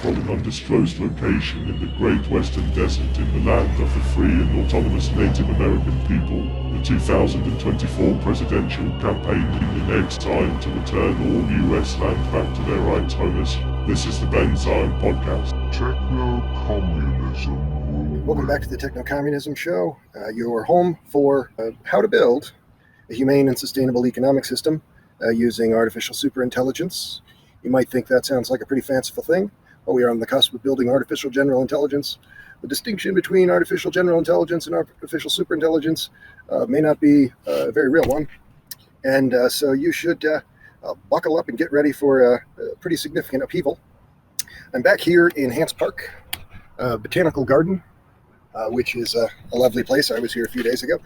from an undisclosed location in the Great Western Desert in the land of the free and autonomous Native American people. The 2024 presidential campaign in it's time to return all US land back to their rights owners. This is the Ben Zion Podcast. Techno-communism. Welcome back to the Techno-Communism Show, your home for how to build a humane and sustainable economic system using artificial superintelligence. You might think that sounds like a pretty fanciful thing. Well, we are on the cusp of building artificial general intelligence. The distinction between artificial general intelligence and artificial superintelligence may not be a very real one. And so you should buckle up and get ready for a pretty significant upheaval. I'm back here in Hance Park, Botanical Garden, which is a lovely place. I was here a few days ago,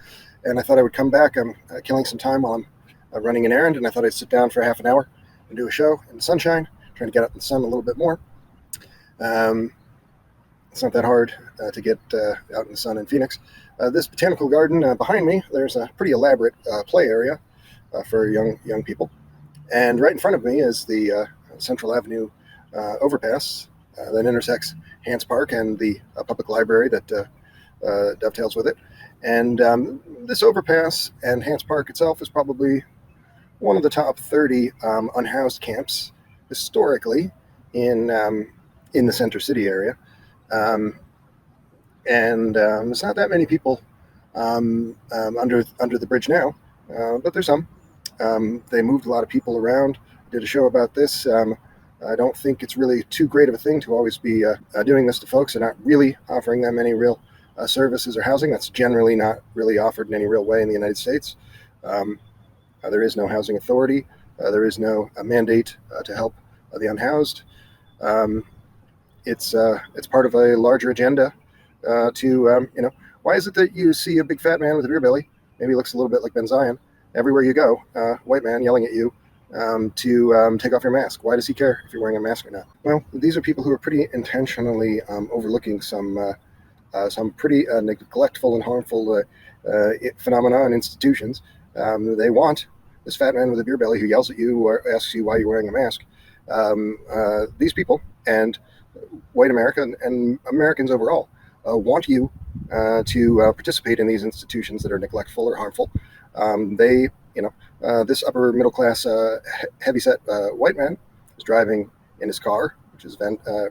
and I thought I would come back. I'm killing some time while I'm running an errand, and I thought I'd sit down for half an hour and do a show in the sunshine, trying to get out in the sun a little bit more. It's not that hard to get out in the sun in Phoenix. This botanical garden behind me, there's a pretty elaborate play area for young people. And right in front of me is the Central Avenue overpass that intersects Hance Park and the public library that dovetails with it. And this overpass and Hance Park itself is probably one of the top 30 unhoused camps historically in the Center City area. And there's not that many people under the bridge now, but there's some. They moved a lot of people around. Did a show about this. I don't think it's really too great of a thing to always be doing this to folks and not really offering them any real services or housing. That's generally not really offered in any real way in the United States. There is no housing authority. There is no mandate to help the unhoused. It's part of a larger agenda to, why is it that you see a big fat man with a beer belly, maybe looks a little bit like Ben Zion, everywhere you go, white man yelling at you to take off your mask? Why does he care if you're wearing a mask or not? Well, these are people who are pretty intentionally overlooking some pretty neglectful and harmful phenomena and institutions. They want this fat man with a beer belly who yells at you or asks you why you're wearing a mask. These people and white America and Americans overall want you to participate in these institutions that are neglectful or harmful. This upper middle class heavyset white man is driving in his car, which is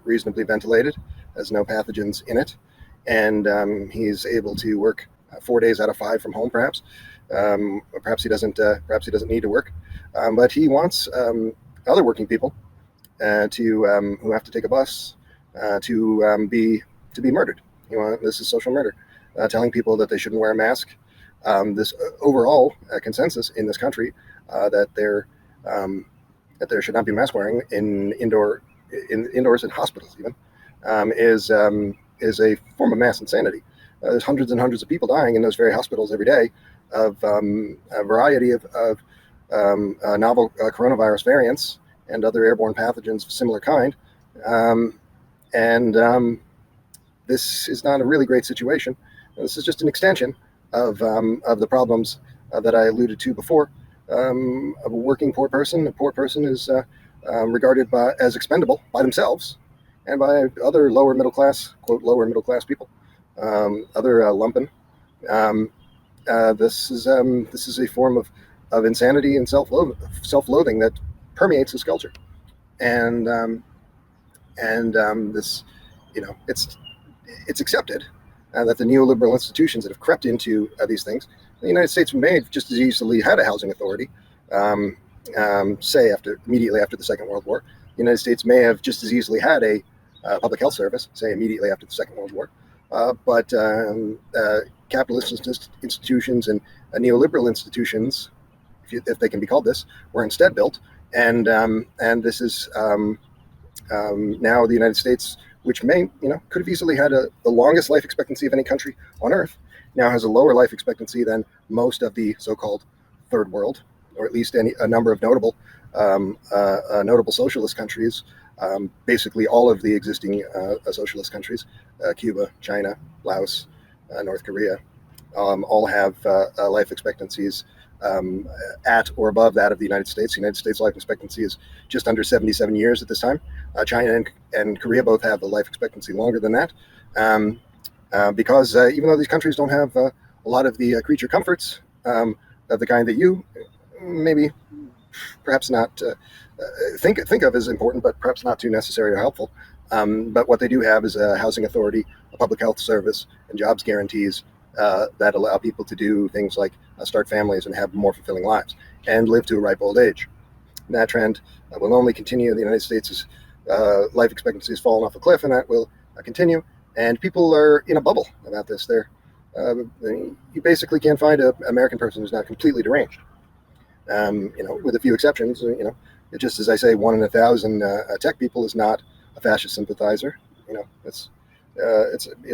reasonably ventilated, has no pathogens in it, and he's able to work 4 days out of 5 from home, perhaps. Perhaps he doesn't need to work, but he wants other working people who have to take a bus to be murdered. This is social murder, telling people that they shouldn't wear a mask. This overall consensus in this country that there should not be mask wearing indoors in hospitals even is a form of mass insanity. There's hundreds and hundreds of people dying in those very hospitals every day of a variety of novel coronavirus variants and other airborne pathogens of similar kind. This is not a really great situation. This is just an extension of the problems that I alluded to before. Of a working poor person. A poor person is regarded as expendable by themselves and by other lower middle class, quote, lower middle class people, other lumpen. This is a form of insanity and self-loathing that permeates this culture, and this, it's accepted that the neoliberal institutions that have crept into these things, the United States may have just as easily had a housing authority, say immediately after the Second World War. The United States may have just as easily had a public health service, say immediately after the Second World War, but capitalist institutions and neoliberal institutions, if they can be called this, were instead built, and this is now the United States, which could have easily had the longest life expectancy of any country on Earth, now has a lower life expectancy than most of the so-called third world, or at least a number of notable socialist countries. Basically, all of the existing socialist countries, Cuba, China, Laos, North Korea, all have life expectancies at or above that of the United States. The United States life expectancy is just under 77 years at this time. China and Korea both have a life expectancy longer than that, because even though these countries don't have a lot of the creature comforts of the kind that you maybe perhaps not think of as important, but perhaps not too necessary or helpful. But what they do have is a housing authority, a public health service, and jobs guarantees that allow people to do things like start families and have more fulfilling lives and live to a ripe old age. And that trend will only continue. The United States' life expectancy has fallen off a cliff, and that will continue. And people are in a bubble about this. You basically can't find an American person who's not completely deranged. With a few exceptions. Just as I say, 1 in 1,000 tech people is not a fascist sympathizer. It's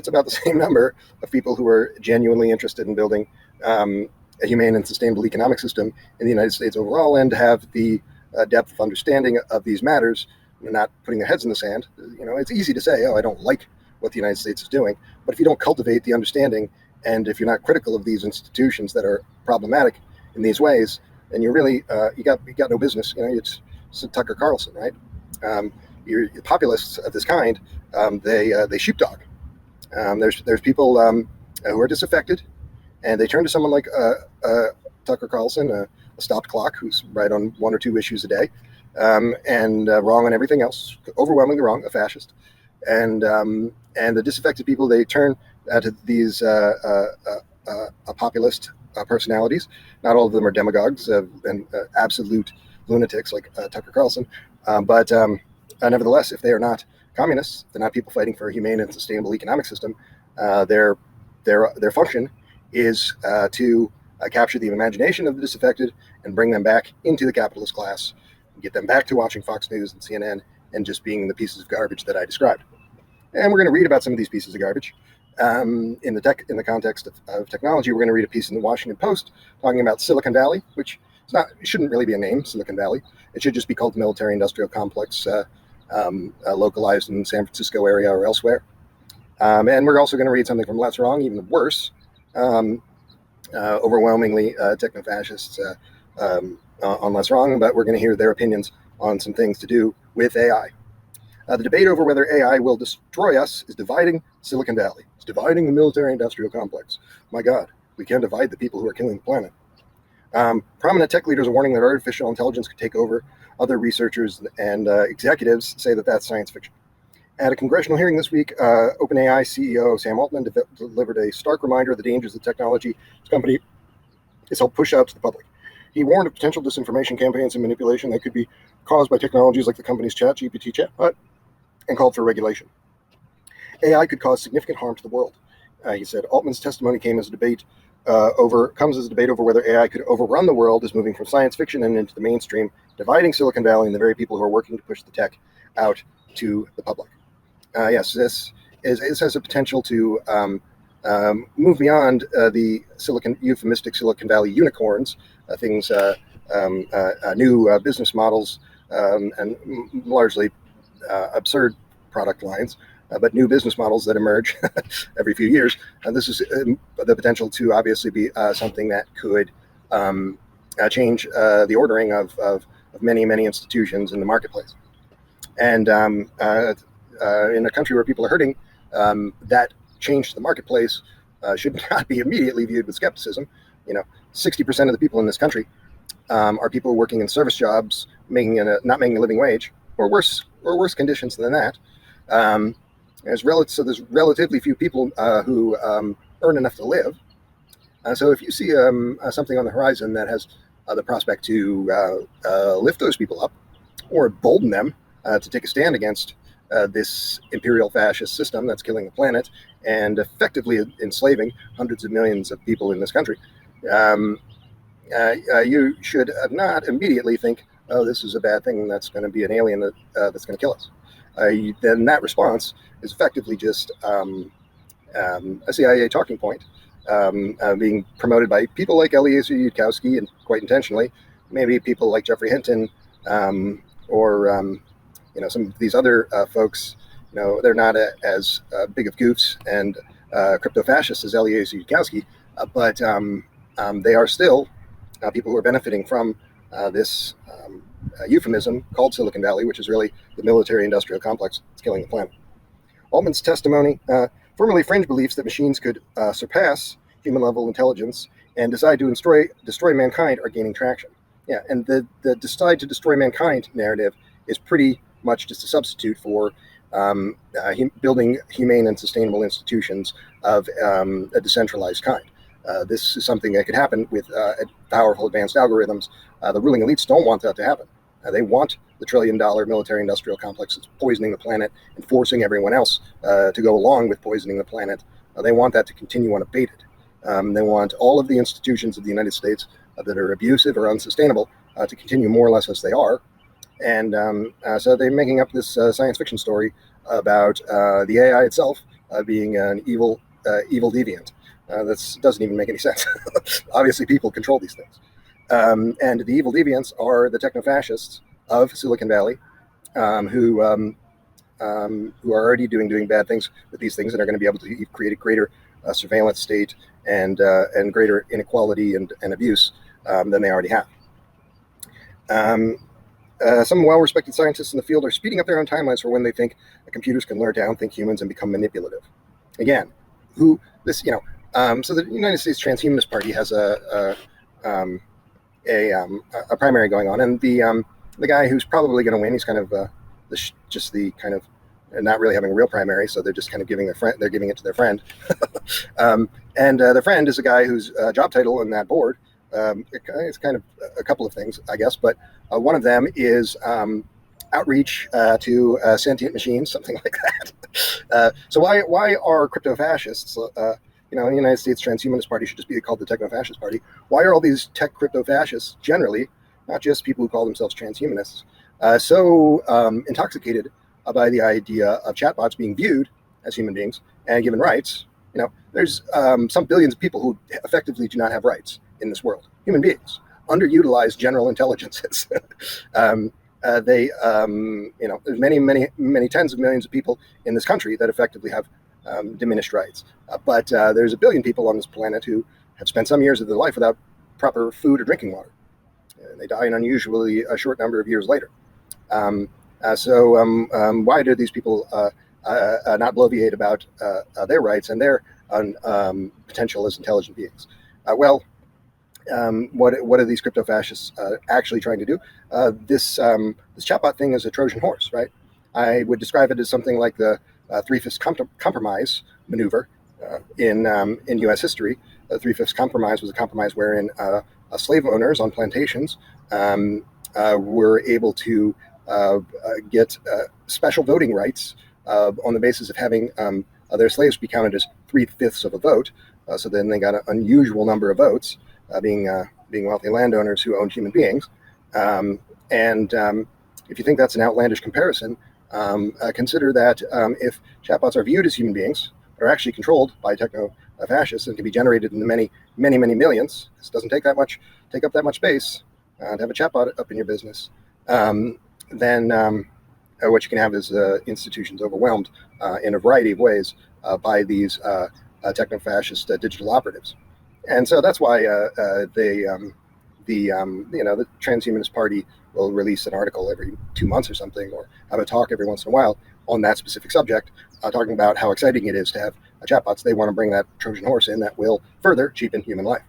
about the same number of people who are genuinely interested in building a humane and sustainable economic system in the United States overall, and have the depth of understanding of these matters, not putting their heads in the sand. It's easy to say, oh, I don't like what the United States is doing, but if you don't cultivate the understanding, and if you're not critical of these institutions that are problematic in these ways, then you're really you got no business. It's Tucker Carlson, right? Your populists of this kind, they sheepdog. There's people who are disaffected, and they turn to someone like Tucker Carlson, a stopped clock, who's right on 1 or 2 issues a day, and wrong on everything else, overwhelmingly wrong, a fascist. And the disaffected people, they turn to these populist personalities. Not all of them are demagogues and absolute lunatics like Tucker Carlson, but nevertheless, if they are not communists, they're not people fighting for a humane and sustainable economic system. Their function is to capture the imagination of the disaffected and bring them back into the capitalist class, and get them back to watching Fox News and CNN and just being the pieces of garbage that I described. And we're going to read about some of these pieces of garbage. In the context of technology, we're going to read a piece in the Washington Post talking about Silicon Valley, which it shouldn't really be a name, Silicon Valley. It should just be called military-industrial complex, localized in the San Francisco area or elsewhere. And we're also going to read something from lesswrong, even worse, overwhelmingly techno-fascists on lesswrong, but we're going to hear their opinions on some things to do with AI. The debate over whether AI will destroy us is dividing Silicon Valley. It's dividing the military-industrial complex. My God, we can't divide the people who are killing the planet. Prominent tech leaders are warning that artificial intelligence could take over. Other researchers and executives say that that's science fiction. At a congressional hearing this week, OpenAI CEO Sam Altman delivered a stark reminder of the dangers of technology his company has helped push out to the public. He warned of potential disinformation campaigns and manipulation that could be caused by technologies like the company's ChatGPT chatbot, and called for regulation. AI could cause significant harm to the world, he said. Altman's testimony comes as a debate over whether AI could overrun the world is moving from science fiction and into the mainstream, dividing Silicon Valley and the very people who are working to push the tech out to the public. Yes, this has a potential to move beyond the euphemistic Silicon Valley unicorns, new business models, and largely absurd product lines, but new business models that emerge every few years. This is the potential to obviously be something that could change the ordering of many, many institutions in the marketplace. And in a country where people are hurting, that change to the marketplace should not be immediately viewed with skepticism. 60% of the people in this country are people working in service jobs, not making a living wage, or worse conditions than that. There's relatively few people who earn enough to live. So if you see something on the horizon that has the prospect to lift those people up or embolden them to take a stand against this imperial fascist system that's killing the planet and effectively enslaving hundreds of millions of people in this country, you should not immediately think, oh, this is a bad thing, that's going to be an alien that's going to kill us. Then that response is effectively just a CIA talking point being promoted by people like Eliezer Yudkowsky, and quite intentionally, maybe people like Jeffrey Hinton, or some of these other folks. They're not as big of goofs and crypto-fascists as Eliezer Yudkowsky, but they are still people who are benefiting from this euphemism called Silicon Valley, which is really the military-industrial complex that's killing the planet. Altman's testimony firmly fringe beliefs that machines could surpass human-level intelligence and decide to destroy mankind are gaining traction. Yeah, and the decide to destroy mankind narrative is pretty much just a substitute for building humane and sustainable institutions of a decentralized kind. This is something that could happen with powerful advanced algorithms. The ruling elites don't want that to happen. They want the trillion-dollar military-industrial complex that's poisoning the planet and forcing everyone else to go along with poisoning the planet. They want that to continue unabated. They want all of the institutions of the United States that are abusive or unsustainable to continue more or less as they are. And so they're making up this science fiction story about the AI itself being an evil deviant. That doesn't even make any sense. Obviously, people control these things. And the evil deviants are the techno-fascists of Silicon Valley, who are already doing bad things with these things and are going to be able to create a greater surveillance state and greater inequality and abuse than they already have. Some well-respected scientists in the field are speeding up their own timelines for when they think that computers can learn to outthink humans and become manipulative. Again, so the United States Transhumanist Party has a primary going on, and the guy who's probably going to win, he's kind of not really having a real primary, so they're just kind of giving it to their friend. And their friend is a guy whose job title in that board, it's kind of a couple of things, I guess, but one of them is outreach to sentient machines, something like that. So why are crypto-fascists, in the United States Transhumanist Party should just be called the Techno-Fascist Party, why are all these tech crypto-fascists generally, not just people who call themselves transhumanists, so intoxicated by the idea of chatbots being viewed as human beings and given rights? There's some billions of people who effectively do not have rights in this world. Human beings, underutilized general intelligences. There's many tens of millions of people in this country that effectively have diminished rights. But there's a billion people on this planet who have spent some years of their life without proper food or drinking water. And they die an unusually short number of years later. So why do these people not bloviate about their rights and their potential as intelligent beings? What are these crypto-fascists actually trying to do? This chatbot thing is a Trojan horse, right? I would describe it as something like the three-fifths compromise maneuver in U.S. history. The three-fifths compromise was a compromise wherein slave owners on plantations were able to get special voting rights on the basis of having their slaves be counted as three-fifths of a vote. So then they got an unusual number of votes, being wealthy landowners who owned human beings. If you think that's an outlandish comparison, consider that if chatbots are viewed as human beings, are actually controlled by techno-fascists and can be generated in the many millions, this doesn't take up that much space to have a chatbot up in your business, then what you can have is institutions overwhelmed in a variety of ways by these techno-fascist digital operatives. And so that's why the Transhumanist Party will release an article every 2 months or something, or have a talk every once in a while on that specific subject, talking about how exciting it is to have chatbots. They want to bring that Trojan horse in that will further cheapen human life.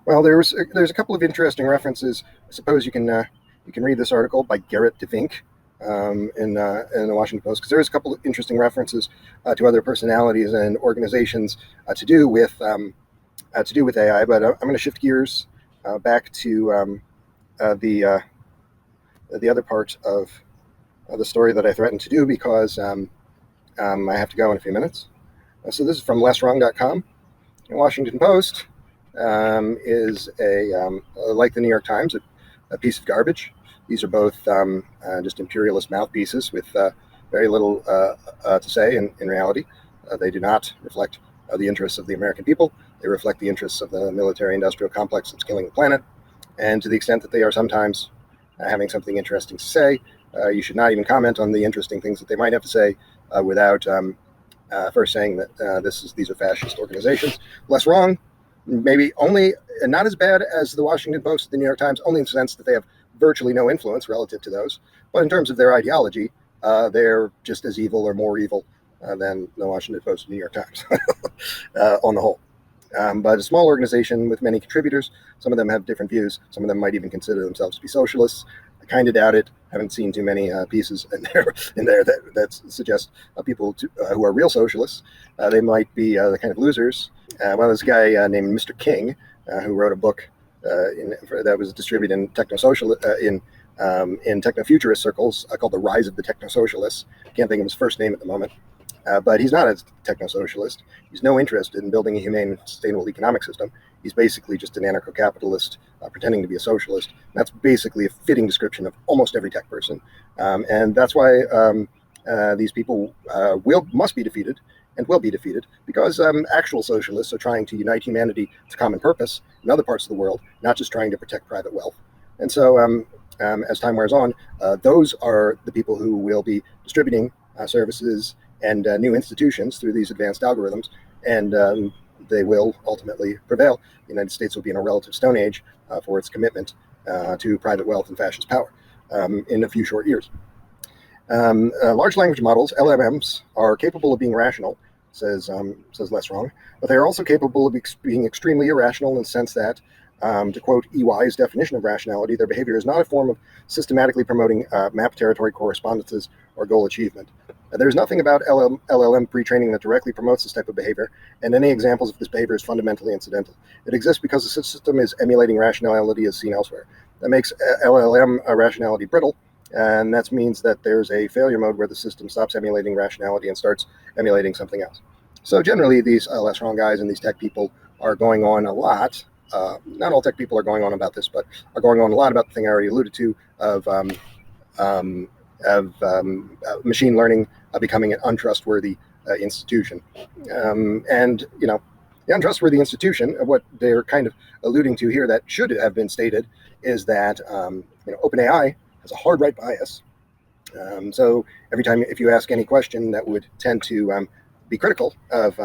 There's a couple of interesting references. I suppose you can read this article by Garrett DeVink in the Washington Post, because there's a couple of interesting references to other personalities and organizations to do with AI. But I'm going to shift gears back to the other part of the story that I threatened to do, because I have to go in a few minutes. So this is from lesswrong.com. The Washington Post is like the New York Times, a piece of garbage. These are both just imperialist mouthpieces with very little to say in reality. They do not reflect the interests of the American people. They reflect the interests of the military-industrial complex that's killing the planet. And to the extent that they are sometimes having something interesting to say, you should not even comment on the interesting things that they might have to say without first saying that these are fascist organizations. Less wrong, maybe only not as bad as the Washington Post, the New York Times, only in the sense that they have virtually no influence relative to those. But in terms of their ideology, they're just as evil or more evil than the Washington Post and New York Times on the whole. But a small organization with many contributors. Some of them have different views. Some of them might even consider themselves to be socialists. I kind of doubt it. Haven't seen too many pieces in there that suggest people who are real socialists. They might be the kind of losers. There's a guy named Mr. King who wrote a book that was distributed in in techno-futurist circles called The Rise of the Techno-Socialists. I can't think of his first name at the moment. But he's not a techno-socialist. He's no interest in building a humane and sustainable economic system. He's basically just an anarcho-capitalist pretending to be a socialist. That's basically a fitting description of almost every tech person. And that's why these people must be defeated and will be defeated, because actual socialists are trying to unite humanity to common purpose in other parts of the world, not just trying to protect private wealth. And so as time wears on, those are the people who will be distributing services and new institutions through these advanced algorithms, and they will ultimately prevail. The United States will be in a relative stone age for its commitment to private wealth and fascist power in a few short years. Large language models, LLMs, are capable of being rational, says lesswrong, but they are also capable of being extremely irrational in the sense that, to quote EY's definition of rationality, their behavior is not a form of systematically promoting map territory correspondences or goal achievement. There's nothing about LLM pre-training that directly promotes this type of behavior, and any examples of this behavior is fundamentally incidental. It exists because the system is emulating rationality as seen elsewhere. That makes LLM rationality brittle, and that means that there's a failure mode where the system stops emulating rationality and starts emulating something else. So generally, these less wrong guys and these tech people are going on a lot. Not all tech people are going on about this, but are going on a lot about the thing I already alluded to of machine learning becoming an untrustworthy institution. And, you know, the untrustworthy institution, what they're kind of alluding to here that should have been stated, is that, OpenAI has a hard right bias. So every time, if you ask any question that would tend to be critical of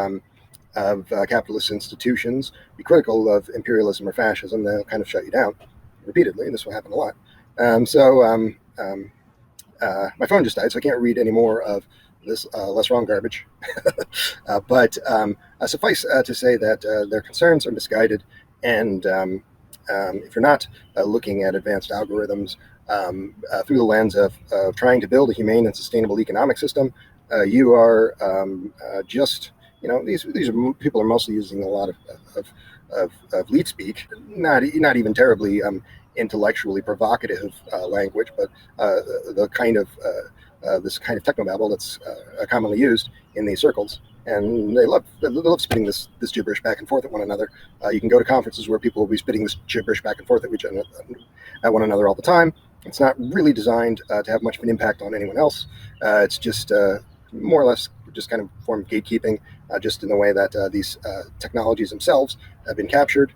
capitalist institutions, be critical of imperialism or fascism, they'll kind of shut you down repeatedly, and this will happen a lot. My phone just died, so I can't read any more of this less wrong garbage. But suffice to say that their concerns are misguided, and if you're not looking at advanced algorithms through the lens of trying to build a humane and sustainable economic system, you are just, these people are mostly using a lot of leet speak, not even terribly intellectually provocative language, but the kind of this kind of technobabble that's commonly used in these circles, and they love spitting this gibberish back and forth at one another. You can go to conferences where people will be spitting this gibberish back and forth at one another all the time. It's not really designed to have much of an impact on anyone else. It's just more or less just kind of form of gatekeeping, just in the way that these technologies themselves have been captured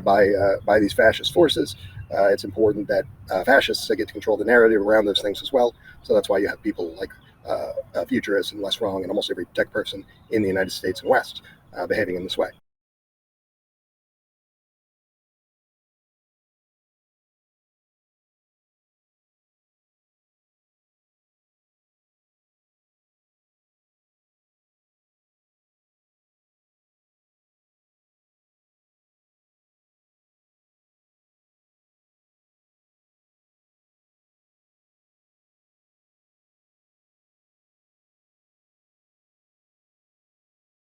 by these fascist forces. It's important that fascists get to control the narrative around those things as well. So that's why you have people like futurists and less wrong and almost every tech person in the United States and West behaving in this way.